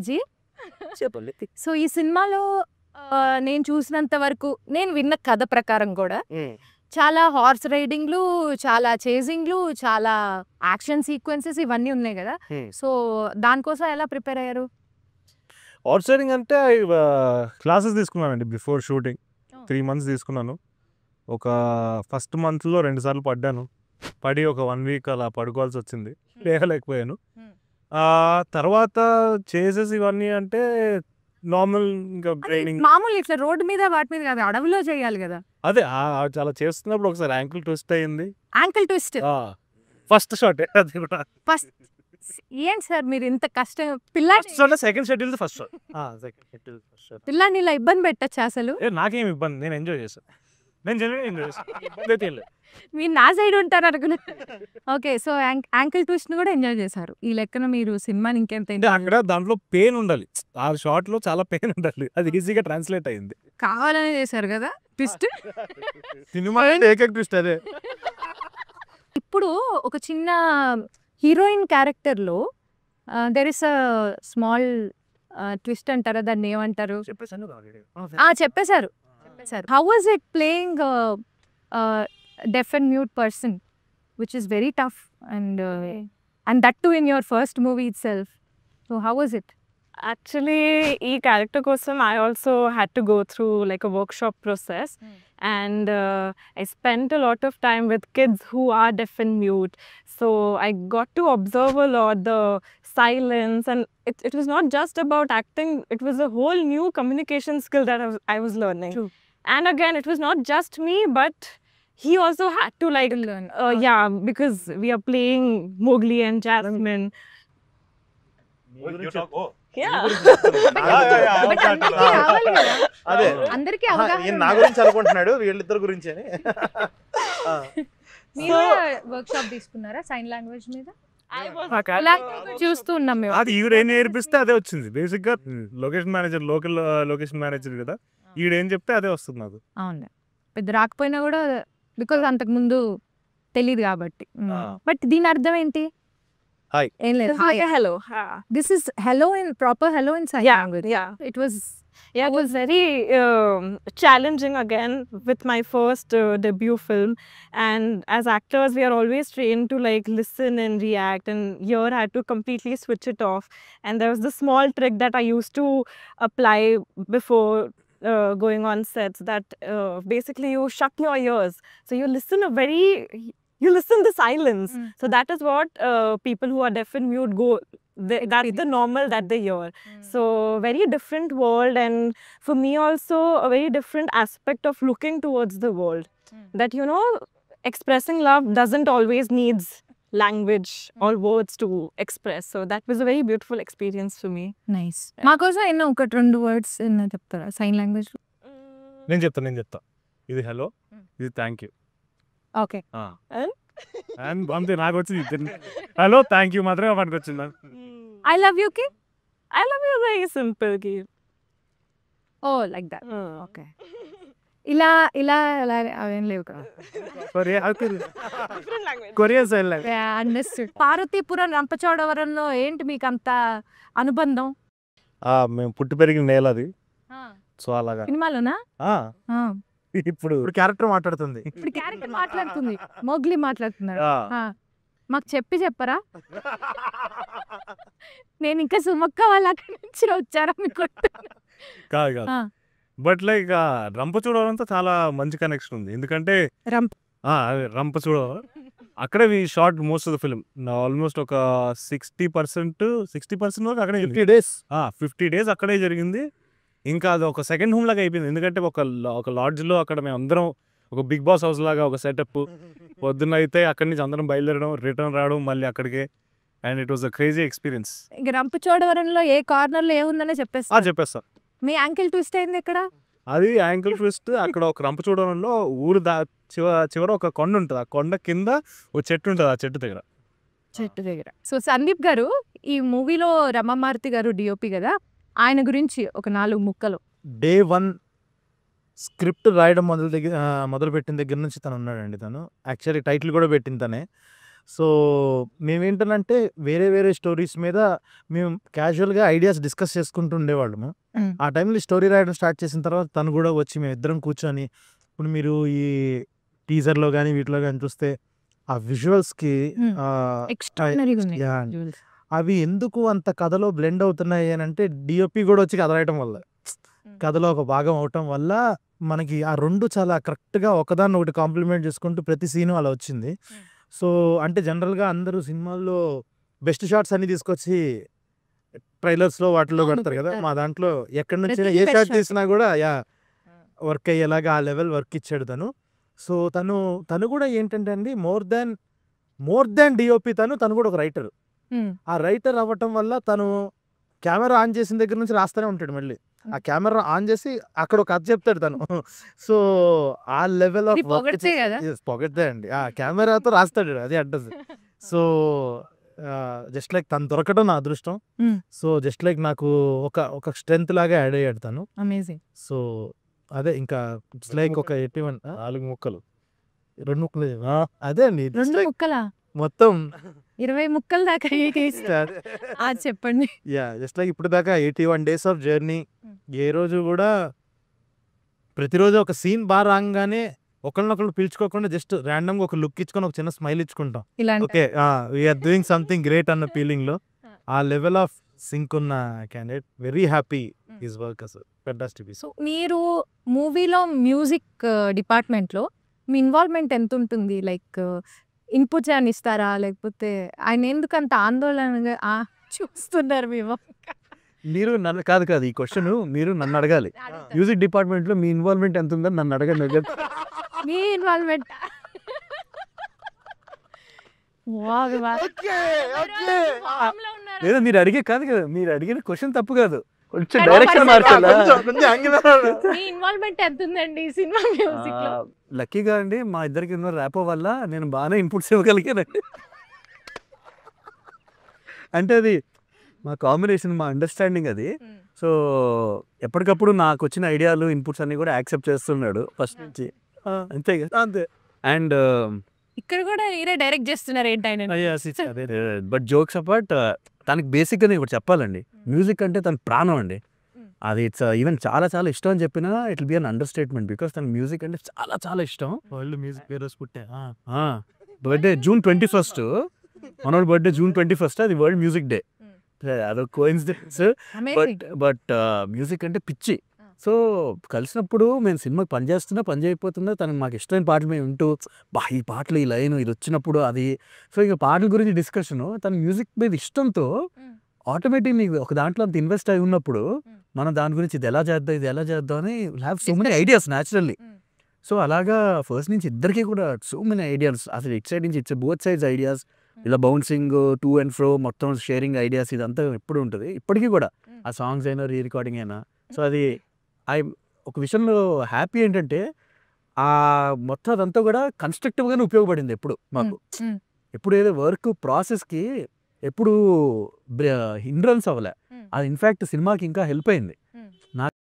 G. చెప్పండి. So ఈ సినిమాలో నేను చూసినంత వరకు, నేను విన్న కథ ప్రకారం కూడా చాలా హార్స్ రైడింగ్లు, చాలా చేజింగ్లు, చాలా యాక్షన్ సీక్వెన్సెస్ ఇవన్నీ ఉన్నాయి కదా. సో దానికోసం ఎలా ప్రిపేర్ అయ్యారు? హార్స్ రైడింగ్ అంటే క్లాసెస్ తీసుకున్నానండి బిఫోర్ షూటింగ్. 3 months తీసుకున్నాను. ఒక ఫస్ట్ మంత్లో 2 సార్లు పడ్డాను. పడి ఒక 1 week అలా పడుకోవాల్సి వచ్చింది, లేకపోయాను. తర్వాత చేసేసి ఇవన్నీ అంటే నార్మల్ ఇంకా ట్రైనింగ్. మామూలు ఇట్లా రోడ్డు మీద వాటి మీద కాదు, అడవిలో చేయాలి కదా. అదే చాలా చేస్తున్నప్పుడు ఒకసారి యాంకిల్ ట్విస్ట్ అయ్యింది. యాంకిల్ ట్విస్ట్ ఫస్ట్ షాట్ అది కూడా. ఫస్ట్ ఏంటి సార్ మీరు ఇంత కష్టం? పిల్లాడి సెకండ్ షెడ్యూల్ ఫస్ట్ షాట్. పిల్లాడిని ఇలా ఇబ్బంది పెట్టచ్చు అసలు? నాకేం ఇబ్బంది, నేను ఎంజాయ్ చేశాను. నేను జనరల్గా ఎంజాయ్ చేశాను. మీరు నా సైడ్ ఉంటారు అనుకున్నా. ఓకే, సో యాంకిల్ ట్విస్ట్ ని కూడా ఎంజాయ్ చేశారు. ఈ లెక్కన మీరు సినిమాని ఇంకెంత అంటే అక్కడ దాంట్లో పెయిన్ ఉండాలి, ఆ షాట్ లో చాలా పెయిన్ ఉండాలి. అది ఈజీగా ట్రాన్స్లేట్ అయింది. కావాలనే చేశారు కదా ట్విస్ట్. సినిమా ఏకైక ట్విస్ట్ అదే. ఇప్పుడు ఒక చిన్న హీరోయిన్ క్యారెక్టర్ లో there is a small twist అంటారా, దాన్ని ఏమంటారు? చెప్పేశారు. How was it playing deaf and mute person, which is very tough, and that too in your first movie itself. So how was it? Actually, ఈ character కోసం I also had to go through like a workshop process, and I spent a lot of time with kids who are deaf and mute. So I got to observe a lot the silence, and it was not just about acting, it was a whole new communication skill that I was learning. True. And again, it was not just me, but he also had to like learn. Yeah, because we are playing Mowgli and Jasmine. Yeah. అదే అందరికీ నా గురించి అనుకుంటున్నాడు, వీళ్ళిద్దరు గురించి అని. మీరు workshop తీసుకున్నారా సైన్ లాంగ్వేజ్ మీద? చూస్తూ ఉన్నాం మేము. అది ఈవిడేం నేర్పిస్తే అదే వచ్చింది. బేసిక్ గా లొకేషన్ మేనేజర్, లొకేషన్ మేనేజర్ కదా, ఈవిడేం చెప్తే అదే వస్తుంది నాకు. అవును, పెద్ద రాకపోయినా కూడా బికాజ్ అంతకు ముందు తెలియదు కాబట్టి. బట్ దీని అర్థం ఏంటి? హాయ్. ఏం లేదు, It's like a hello. This is hello in proper hello in sign Yeah, language. yeah. It was Yeah, it was very challenging again with my first debut film. And as actors, we are always trained to like listen and react. And here I had to completely switch it off. And there was this small trick that I used to apply before going on sets, that basically you shut your ears. So you listen you listen the silence. So that is what people who are deaf and mute go. That's the normal that they hear. So very different world, and for me also a very different aspect of looking towards the world. That expressing love doesn't always needs language or words to express. So that was a very beautiful experience for me. Nice. మాకోసం ఎన్నో ఒకటి 2 words చెప్తారా sign language? నేను చెప్తా. ఇది hello, ఇది thank you. Okay. And అంతే, నాకు వచ్చింది హలో థ్యాంక్ యూ మాత్రమే మనకు వచ్చింది. ఐ లవ్ యూ కి I love you very simple. Oh like that. Okay. ఇలా ఇలా ఇలా అవేం లేవు కదా. Korean sign language. Understood. Parvathipuram రంపచోడవరంలో ఏంటి మీకు అంత అనుబంధం? మేము పుట్టి పెరిగిన నేల అది. సో అలాగా సినిమాలోనా? ఇప్పుడు క్యారెక్టర్ మాట్లాడుతుంది. ఇప్పుడు క్యారెక్టర్ మాట్లాడుతుంది, మోగ్లీ మాట్లాడుతున్నారు. మాకు చెప్పరా? నేను ఇంకా సుమక్క వాళ్ళ అక్కడి నుంచి వచ్చారా మీకు? కాదు. బట్ లైక్ రంపచోడవరంతో చాలా మంచి కనెక్షన్ ఉంది. ఎందుకంటే రంపచోడవరం అక్కడే we shot most of the film. Almost ఒక 60% వరకు అక్కడే 50 days అక్కడే జరిగింది. ఇంకా అది ఒక సెకండ్ హోమ్ లాగా అయిపోయింది. ఎందుకంటే ఒక లాడ్జ్లో అక్కడ మేము అందరం ఒక బిగ్ బాస్ హౌస్ లాగా ఒక సెటప్. పొద్దున్న అయితే అక్కడి నుంచి అందరం బయలుదేరడం, రిటర్న్ రావడం మళ్ళీ అక్కడికే. And it was a crazy experience. ఇంక రంపచోడవరంలో ఏ కార్నర్ లో ఏముందనే చెప్పేస్తా. మీ యాంకిల్ ట్విస్ట్ అయింది ఎక్కడ? అది యాంకిల్ ట్విస్ట్ అక్కడ ఒక రంపచోడవరంలో ఊరు చివర ఒక కొండ ఉంటుంది. ఆ కొండ కింద ఒక చెట్టు ఉంటుంది. ఆ చెట్టు దగ్గర. సో సందీప్ గారు, ఈ మూవీలో రమామారుతి గారు డిఓపి కదా, ఆయన గురించి ఒక 4 ముక్కలు. Day 1 స్క్రిప్ట్ రాయడం మొదలుపెట్టిన దగ్గర నుంచి తను ఉన్నాడండి. తను యాక్చువల్లీ టైటిల్ కూడా పెట్టింది తనే. సో మేమేంటనంటే వేరే వేరే స్టోరీస్ మీద మేము క్యాజువల్గా ఐడియాస్ డిస్కస్ చేసుకుంటూ ఉండేవాళ్ళము. ఆ టైంలో స్టోరీ రాయడం స్టార్ట్ చేసిన తర్వాత తను కూడా వచ్చి మేమిద్దరం కూర్చొని ఇప్పుడు మీరు ఈ టీజర్లో కానీ వీటిలో కానీ చూస్తే ఆ విజువల్స్కి ఎక్స్ట్రాడినరీగా ఉన్నాయి యా visuals. అవి ఎందుకు అంత కథలో బ్లెండ్ అవుతున్నాయి అని అంటే డిఓపి కూడా వచ్చి కథ రాయటం వల్ల కథలో ఒక భాగం అవటం వల్ల మనకి ఆ రెండు చాలా కరెక్ట్గా ఒకదాన్ని ఒకటి కాంప్లిమెంట్ చేసుకుంటూ ప్రతి సీను అలా వచ్చింది. సో అంటే జనరల్గా అందరూ సినిమాల్లో బెస్ట్ షాట్స్ అన్ని తీసుకొచ్చి ట్రైలర్స్లో వాటిలో అవును, పెడతారు కదా. పెడతారు. మా దాంట్లో ఎక్కడి నుంచి ప్రతి ఏ best షాట్ shot. తీసినా కూడా వర్క్ అయ్యేలాగా ఆ లెవెల్ వర్క్ ఇచ్చాడు తను. సో తను కూడా ఏంటంటే అండి మోర్ దాన్ డిఓపి తను కూడా ఒక రైటర్. Hmm. ఆ రైటర్ అవ్వటం వల్ల తను కెమెరా ఆన్ చేసిన దగ్గర నుంచి రాస్తూనే ఉంటాడు. మళ్ళీ ఆ కెమెరా ఆన్ చేసి అక్కడ ఒక కథ చెప్తాడు తను. సో ఆ లెవెల్ ఆఫ్ ఇది పొగడ్తే కదా? పొగడ్తే అండి. ఆ కెమెరాతో రాస్తాడు, అది అడ్డదు. సో జస్ట్ లైక్ తను దొరకడం నా అదృష్టం. Hmm. సో జస్ట్ లైక్ నాకు ఒక స్ట్రెంత్ లాగా యాడ్ అయ్యాడు తను. అమేజింగ్. సో అదే ఇంకా ఇట్స్ లైక్ ఒక 81 4 ముక్కలు 2 ముక్కలు అదే అండి just 2 like ముక్కలా? మొత్తం 20 ముక్కల దాకా చెప్పండి. జస్ట్ లైక్ ఇప్పుడు దాకా 81 days ఆఫ్ జర్నీ. ఏ రోజు కూడా ప్రతిరోజు ఒక సీన్ బాగా రాగానే ఒకళ్ళనొకళ్ళు పిలుచుకోకుండా జస్ట్ ర్యాండమ్గా ఒక లుక్ ఇచ్చుకొని ఒక చిన్న స్మైల్ ఇచ్చుకుంటాం. ఇలాంటి okay we are doing something great అన్న ఫీలింగ్లో ఆ లెవెల్ ఆఫ్ సింక్ ఉన్న candidate. Very happy his work అసలు ఫెంటాస్టిక్. సో మీరు మూవీలో మ్యూజిక్ డిపార్ట్మెంట్లో మీ ఇన్వాల్వ్మెంట్ ఎంత ఉంటుంది? లైక్ ఇన్పుట్స్ ఏమైనా ఇస్తారా? లేకపోతే ఆయన ఎందుకు అంత ఆందోళనగా చూస్తున్నారు మేము? మీరు నన్ను కాదు ఈ క్వశ్చన్ మీరు నన్ను అడగాలి. మ్యూజిక్ డిపార్ట్మెంట్లో మీ ఇన్వాల్వ్మెంట్ ఎంత ఉందని నన్ను అడగండి. మీ ఇన్వాల్వ్మెంట్ లేదా మీరు అడిగే కాదు కదా, మీరు అడిగిన క్వశ్చన్ తప్పు కాదు, కొంచెం డైరెక్షన్ మార్చాలా? మీ ఇన్వాల్వ్మెంట్ ఎంత ఉందండి ఈ సినిమా మ్యూజిక్ లో? లక్కీగా అండి మా ఇద్దరికి ఉన్న ర్యాపో వల్ల నేను బాగానే ఇన్పుట్స్ ఇవ్వగలిగానండి. అంటే అది మా కాంబినేషన్, మా అండర్స్టాండింగ్ అది. సో ఎప్పటికప్పుడు నాకు వచ్చిన ఐడియాలు ఇన్పుట్స్ అన్ని కూడా యాక్సెప్ట్ చేస్తున్నాడు ఫస్ట్ నుంచి. అంతే కదా. అంతే. అండ్ ఇక్కడ కూడా మీరే డైరెక్ట్ చేస్తున్నారు ఏంటైనా? బట్ జోక్స్ అపార్ట్, తనకి బేసిక్గా ఇప్పుడు చెప్పాలండి, మ్యూజిక్ అంటే తన ప్రాణం అండి. అది ఇట్స్ ఈవెన్ చాలా చాలా ఇష్టం అని చెప్పినా it will be an understatement. Because తన మ్యూజిక్ అంటే చాలా చాలా ఇష్టం. వరల్డ్ మ్యూజిక్ పేరోస్ పుట్టే బర్త్డే June 21st, మనోడి బర్త్డే June 21st, అది వరల్డ్ మ్యూజిక్ డే. అదొక కోఇన్సిడెన్స్. బట్ మ్యూజిక్ అంటే పిచ్చి. సో కలిసినప్పుడు మేము సినిమాకి పని చేయకపోతున్నా తనకు మాకు ఇష్టమైన పాటలు మేము వింటూ ఈ పాటలు ఈ లైన్ ఇది వచ్చినప్పుడు అది. సో ఇక పాటల గురించి డిస్కషను, తన మ్యూజిక్ మీద ఇష్టంతో ఆటోమేటిక్ నీకు ఒక దాంట్లో అంత ఇన్వెస్ట్ అయి ఉన్నప్పుడు మనం దాని గురించి ఇది ఎలా చేద్దాం అని have so many ideas naturally. So అలాగా ఫస్ట్ నుంచి ఇద్దరికి కూడా సో మెనీ ఐడియాస్. అసలు ఇట్ సైడ్ నుంచి ఇట్స్ బోత్ సైడ్స్ ఐడియాస్. ఇలా బౌన్సింగ్ టు అండ్ ఫ్రో మొత్తం షేరింగ్ ఐడియాస్ ఇదంతా ఎప్పుడు ఉంటుంది ఇప్పటికీ కూడా. ఆ సాంగ్స్ అయినా రీ రికార్డింగ్ అయినా. సో అది ఒక విషయంలో హ్యాపీ ఏంటంటే ఆ మొత్తం అదంతా కూడా కన్స్ట్రక్టివ్గానే ఉపయోగపడింది ఎప్పుడు మాకు. ఎప్పుడు ఏదో వర్క్ ప్రాసెస్కి ఎప్పుడు హిండ్రన్స్ అవ్వలే. అది ఇన్ఫ్యాక్ట్ సినిమాకి ఇంకా హెల్ప్ అయింది.